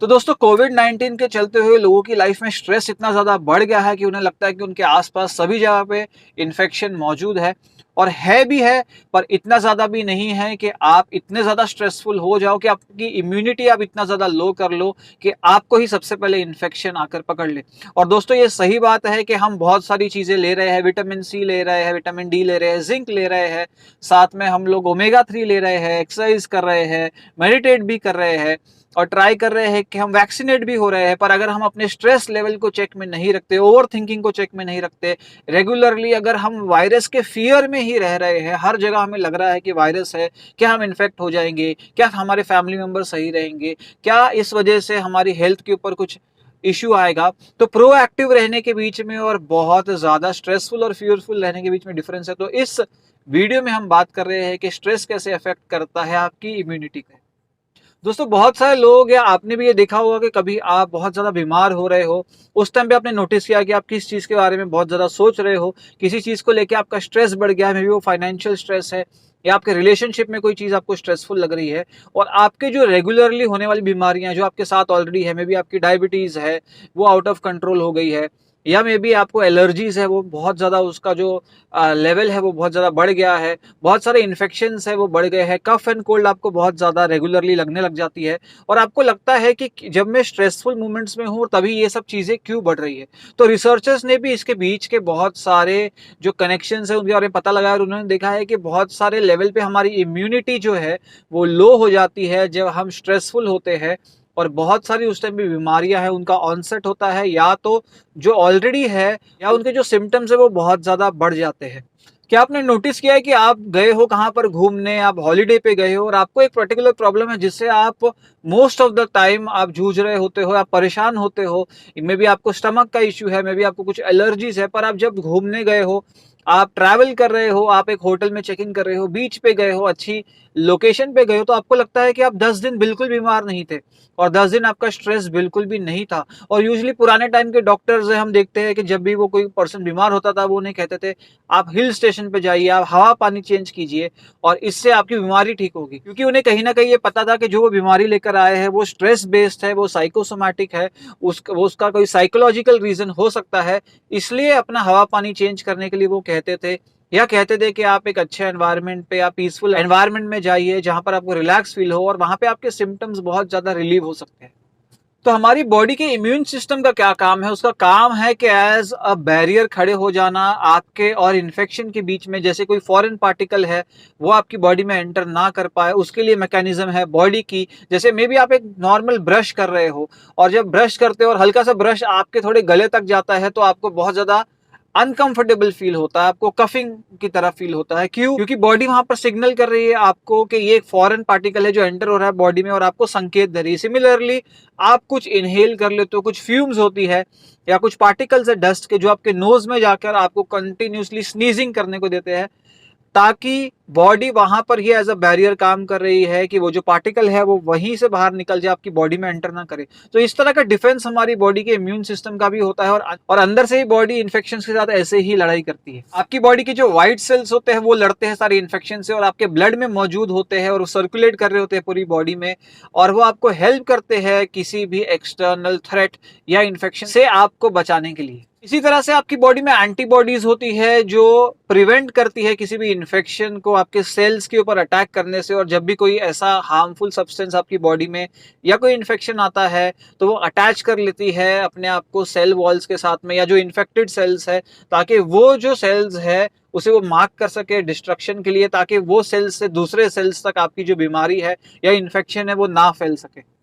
तो दोस्तों कोविड-19 के चलते हुए लोगों की लाइफ में स्ट्रेस इतना ज़्यादा बढ़ गया है कि उन्हें लगता है कि उनके आस-पास सभी जगह पे इन्फेक्शन मौजूद है और है भी है, पर इतना ज़्यादा भी नहीं है कि आप इतने ज़्यादा स्ट्रेसफुल हो जाओ कि आपकी इम्यूनिटी आप इतना ज़्यादा लो कर लो कि आपको ही सबसे पहले इन्फेक्शन आकर पकड़ ले। और दोस्तों ये सही बात है कि हम बहुत सारी चीज़ें ले रहे हैं, विटामिन सी ले रहे हैं, विटामिन डी ले रहे हैं, ज़िंक ले रहे हैं, साथ में हम लोग ओमेगा 3 ले रहे हैं, एक्सरसाइज कर रहे हैं, मेडिटेट भी कर रहे हैं और ट्राई कर रहे हैं कि हम वैक्सीनेट भी हो रहे हैं। पर अगर हम अपने स्ट्रेस लेवल को चेक में नहीं रखते, ओवर थिंकिंग को चेक में नहीं रखते, रेगुलरली अगर हम वायरस के फियर में ही रह रहे हैं, हर जगह हमें लग रहा है कि वायरस है, क्या हम इन्फेक्ट हो जाएंगे, क्या हमारे फैमिली मेंबर सही रहेंगे, क्या इस वजह से हमारी हेल्थ के ऊपर कुछ इश्यू आएगा। तो प्रोएक्टिव रहने के बीच में और बहुत ज़्यादा स्ट्रेसफुल और फियरफुल रहने के बीच में डिफरेंस है। तो इस वीडियो में हम बात कर रहे हैं कि स्ट्रेस कैसे अफेक्ट करता है आपकी इम्यूनिटी को। दोस्तों बहुत सारे लोग या आपने भी ये देखा होगा कि कभी आप बहुत ज़्यादा बीमार हो रहे हो, उस टाइम पे आपने नोटिस किया कि आप किस चीज़ के बारे में बहुत ज़्यादा सोच रहे हो, किसी चीज़ को लेके आपका स्ट्रेस बढ़ गया है, मे बी वो फाइनेंशियल स्ट्रेस है या आपके रिलेशनशिप में कोई चीज़ आपको स्ट्रेसफुल लग रही है और आपके जो रेगुलरली होने वाली बीमारियाँ जो आपके साथ ऑलरेडी है, मे बी आपकी डायबिटीज़ है, वो आउट ऑफ कंट्रोल हो गई है या मे बी आपको एलर्जीज़ है, वो बहुत ज़्यादा उसका जो लेवल है वो बहुत ज़्यादा बढ़ गया है, बहुत सारे इन्फेक्शंस है वो बढ़ गए हैं, कफ एंड कोल्ड आपको बहुत ज़्यादा रेगुलरली लगने लग जाती है और आपको लगता है कि जब मैं स्ट्रेसफुल मोमेंट्स में हूँ तभी ये सब चीज़ें क्यों बढ़ रही है। तो रिसर्चर्स ने भी इसके बीच के बहुत सारे जो कनेक्शंस है उनके बारे में पता लगाया और उन्होंने देखा है कि बहुत सारे लेवल पे हमारी इम्यूनिटी जो है वो लो हो जाती है जब हम स्ट्रेसफुल होते हैं और बहुत सारी उस टाइम पे बीमारियां हैं उनका ऑनसेट होता है या तो जो ऑलरेडी है या उनके जो सिम्टम्स है वो बहुत ज़्यादा बढ़ जाते हैं। क्या आपने नोटिस किया है कि आप गए हो कहाँ पर घूमने, आप हॉलिडे पे गए हो और आपको एक पर्टिकुलर प्रॉब्लम है जिससे आप मोस्ट ऑफ द टाइम आप जूझ रहे होते हो, आप परेशान होते हो, मे बी आपको स्टमक का इश्यू है, मे बी आपको कुछ एलर्जीज है, पर आप जब घूमने गए हो, आप ट्रैवल कर रहे हो, आप एक होटल में चेक इन कर रहे हो, बीच पे गए हो, अच्छी लोकेशन पे गए हो, तो आपको लगता है कि आप 10 दिन बिल्कुल बीमार नहीं थे और 10 दिन आपका स्ट्रेस बिल्कुल भी नहीं था। और यूजुअली पुराने टाइम के डॉक्टर्स हम देखते हैं कि जब भी वो कोई पर्सन बीमार होता था वो उन्हें कहते थे आप हिल स्टेशन पे जाइए, आप हवा पानी चेंज कीजिए और इससे आपकी बीमारी ठीक होगी, क्योंकि उन्हें कहीं ना कहीं ये पता था कि जो वो बीमारी लेकर आए हैं वो स्ट्रेस बेस्ड है, वो साइकोसोमैटिक है, उसका कोई साइकोलॉजिकल रीजन हो सकता है। इसलिए अपना हवा पानी चेंज करने के लिए वो कहते थे या कहते थे कि आप एक अच्छे एनवायरनमेंट पे या पीसफुल एनवायरनमेंट में जाइए जहां पर आपको रिलैक्स फील हो और वहां पे आपके सिम्टम्स बहुत ज्यादा रिलीव हो सकते हैं। तो हमारी बॉडी के इम्यून सिस्टम का क्या काम है? उसका काम है कि एज अ बैरियर खड़े हो जाना आपके और इन्फेक्शन के बीच में। जैसे कोई फॉरेन पार्टिकल है वो आपकी बॉडी में एंटर ना कर पाए, उसके लिए मैकेनिज्म है बॉडी की। जैसे मे बी आप एक नॉर्मल ब्रश कर रहे हो और जब ब्रश करते हो और हल्का सा ब्रश आपके थोड़े गले तक जाता है तो आपको बहुत ज्यादा अनकंफर्टेबल फील होता है, आपको कफिंग की तरह फील होता है। क्यों? क्योंकि बॉडी वहां पर सिग्नल कर रही है आपको कि ये एक फॉरेन पार्टिकल है जो एंटर हो रहा है बॉडी में और आपको संकेत दे रही है। सिमिलरली आप कुछ इनहेल कर लेते हो, कुछ फ्यूम्स होती है या कुछ पार्टिकल्स है डस्ट के जो आपके नोज में जाकर आपको कंटिन्यूसली स्नीजिंग करने को देते हैं, ताकि बॉडी वहां पर ही एज अ बैरियर काम कर रही है कि वो जो पार्टिकल है वो वहीं से बाहर निकल जाए, आपकी बॉडी में एंटर ना करे। तो इस तरह का डिफेंस हमारी बॉडी के इम्यून सिस्टम का भी होता है और अंदर से ही बॉडी इन्फेक्शन के साथ ऐसे ही लड़ाई करती है। आपकी बॉडी के जो व्हाइट सेल्स होते हैं वो लड़ते हैं सारी इन्फेक्शन से और आपके ब्लड में मौजूद होते हैं और वो सर्कुलेट कर रहे होते हैं पूरी बॉडी में और वो आपको हेल्प करते हैं किसी भी एक्सटर्नल थ्रेट या इन्फेक्शन से आपको बचाने के लिए। इसी तरह से आपकी बॉडी में एंटीबॉडीज होती है जो प्रिवेंट करती है किसी भी इन्फेक्शन को आपके सेल्स के ऊपर अटैक करने से। और जब भी कोई ऐसा हार्मफुल सब्सटेंस आपकी बॉडी में या कोई इन्फेक्शन आता है तो वो अटैच कर लेती है अपने आप को सेल वॉल्स के साथ में या जो इन्फेक्टेड सेल्स है, ताकि वो जो सेल्स है उसे वो मार्क कर सके डिस्ट्रक्शन के लिए, ताकि वो सेल्स से दूसरे सेल्स तक आपकी जो बीमारी है या इन्फेक्शन है वो ना फैल सके।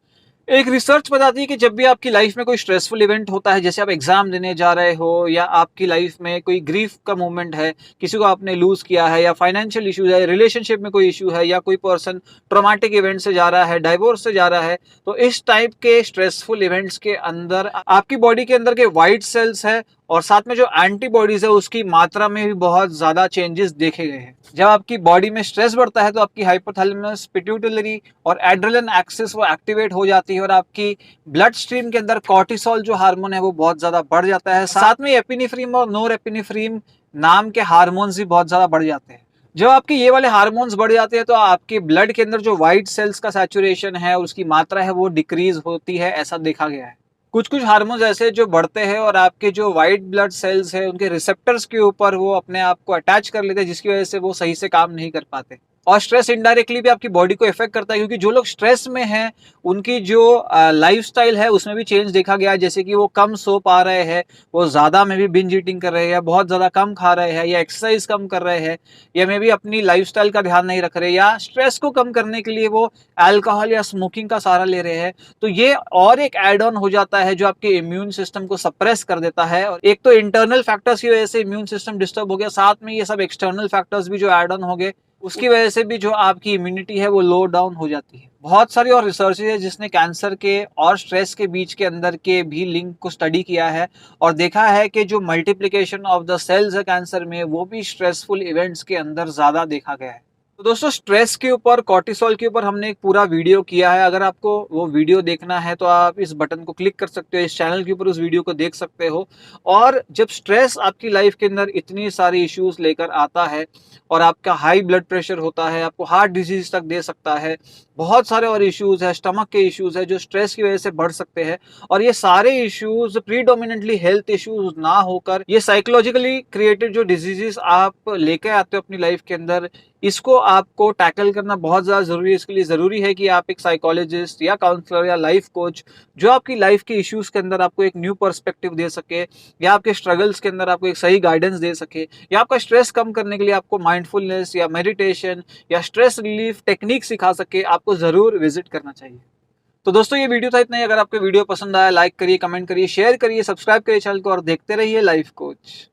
एक रिसर्च बताती है कि जब भी आपकी लाइफ में कोई स्ट्रेसफुल इवेंट होता है, जैसे आप एग्जाम देने जा रहे हो या आपकी लाइफ में कोई ग्रीफ का मोमेंट है, किसी को आपने लूज किया है या फाइनेंशियल इशू है, रिलेशनशिप में कोई इशू है या कोई पर्सन ट्रॉमेटिक इवेंट से जा रहा है, डाइवोर्स से जा रहा है, तो इस टाइप के स्ट्रेसफुल इवेंट्स के अंदर आपकी बॉडी के अंदर के व्हाइट सेल्स है और साथ में जो एंटीबॉडीज है उसकी मात्रा में भी बहुत ज्यादा चेंजेस देखे गए हैं। जब आपकी बॉडी में स्ट्रेस बढ़ता है तो आपकी हाइपोथैलेमस, पिट्यूटरी और एड्रेनलिन एक्सिस वो एक्टिवेट हो जाती है और आपकी ब्लड स्ट्रीम के अंदर कॉर्टिसोल जो हार्मोन है वो बहुत ज्यादा बढ़ जाता है। साथ में एपिनेफ्रीन और नोर एपिनेफ्रीन नाम के हार्मोन्स भी बहुत ज्यादा बढ़ जाते हैं। जब आपके ये वाले हार्मोन्स बढ़ जाते हैं तो आपके ब्लड के अंदर जो व्हाइट सेल्स का सैचुरेशन है, उसकी मात्रा है वो डिक्रीज होती है, ऐसा देखा गया है। कुछ-कुछ हार्मोन्स ऐसे जो बढ़ते हैं और आपके जो व्हाइट ब्लड सेल्स हैं उनके रिसेप्टर्स के ऊपर वो अपने आप को अटैच कर लेते हैं, जिसकी वजह से वो सही से काम नहीं कर पाते। और स्ट्रेस इनडायरेक्टली भी आपकी बॉडी को इफेक्ट करता है, क्योंकि जो लोग स्ट्रेस में हैं उनकी जो लाइफस्टाइल है उसमें भी चेंज देखा गया है। जैसे कि वो कम सो पा रहे हैं, वो ज़्यादा में भी बिंज ईटिंग कर रहे हैं, या बहुत ज़्यादा कम खा रहे हैं, या एक्सरसाइज कम कर रहे हैं, या मे बी अपनी लाइफस्टाइल का ध्यान नहीं रख रहे, या स्ट्रेस को कम करने के लिए वो अल्कोहल या स्मोकिंग का सहारा ले रहे हैं। तो ये और एक एड ऑन हो जाता है जो आपके इम्यून सिस्टम को सप्रेस कर देता है। और एक तो इंटरनल फैक्टर्स की वजह से इम्यून सिस्टम डिस्टर्ब हो गया, साथ में ये सब एक्सटर्नल फैक्टर्स भी जो एड ऑन हो गए, उसकी वजह से भी जो आपकी इम्यूनिटी है वो लो डाउन हो जाती है। बहुत सारी और रिसर्चेज है जिसने कैंसर के और स्ट्रेस के बीच के अंदर के भी लिंक को स्टडी किया है और देखा है कि जो मल्टीप्लिकेशन ऑफ द सेल्स है कैंसर में, वो भी स्ट्रेसफुल इवेंट्स के अंदर ज्यादा देखा गया है। तो दोस्तों, स्ट्रेस के ऊपर, कॉर्टिसोल के ऊपर हमने एक पूरा वीडियो किया है। अगर आपको वो वीडियो देखना है तो आप इस बटन को क्लिक कर सकते हो, इस चैनल के ऊपर उस वीडियो को देख सकते हो। और जब स्ट्रेस आपकी लाइफ के अंदर इतनी सारी इश्यूज लेकर आता है और आपका हाई ब्लड प्रेशर होता है, आपको हार्ट डिजीज तक दे सकता है, बहुत सारे और इश्यूज है, स्टमक के इश्यूज है जो स्ट्रेस की वजह से बढ़ सकते हैं। और ये सारे इश्यूज प्रीडोमिनेंटली हेल्थ इश्यूज ना होकर ये साइकोलॉजिकली क्रिएटेड जो डिजीजेस आप लेके आते हो अपनी लाइफ के अंदर, इसको आपको टैकल करना बहुत ज़्यादा ज़रूरी है। इसके लिए ज़रूरी है कि आप एक साइकोलॉजिस्ट या काउंसलर या लाइफ कोच जो आपकी लाइफ के इश्यूज़ के अंदर आपको एक न्यू पर्सपेक्टिव दे सके, या आपके स्ट्रगल्स के अंदर आपको एक सही गाइडेंस दे सके, या आपका स्ट्रेस कम करने के लिए आपको माइंडफुलनेस या मेडिटेशन या स्ट्रेस रिलीफ टेक्निक सिखा सके, आपको ज़रूर विजिट करना चाहिए। तो दोस्तों, ये वीडियो था इतना ही। अगर आपको वीडियो पसंद आया, लाइक करिए, कमेंट करिए, शेयर करिए, सब्सक्राइब करिए चैनल को और देखते रहिए लाइफ कोच।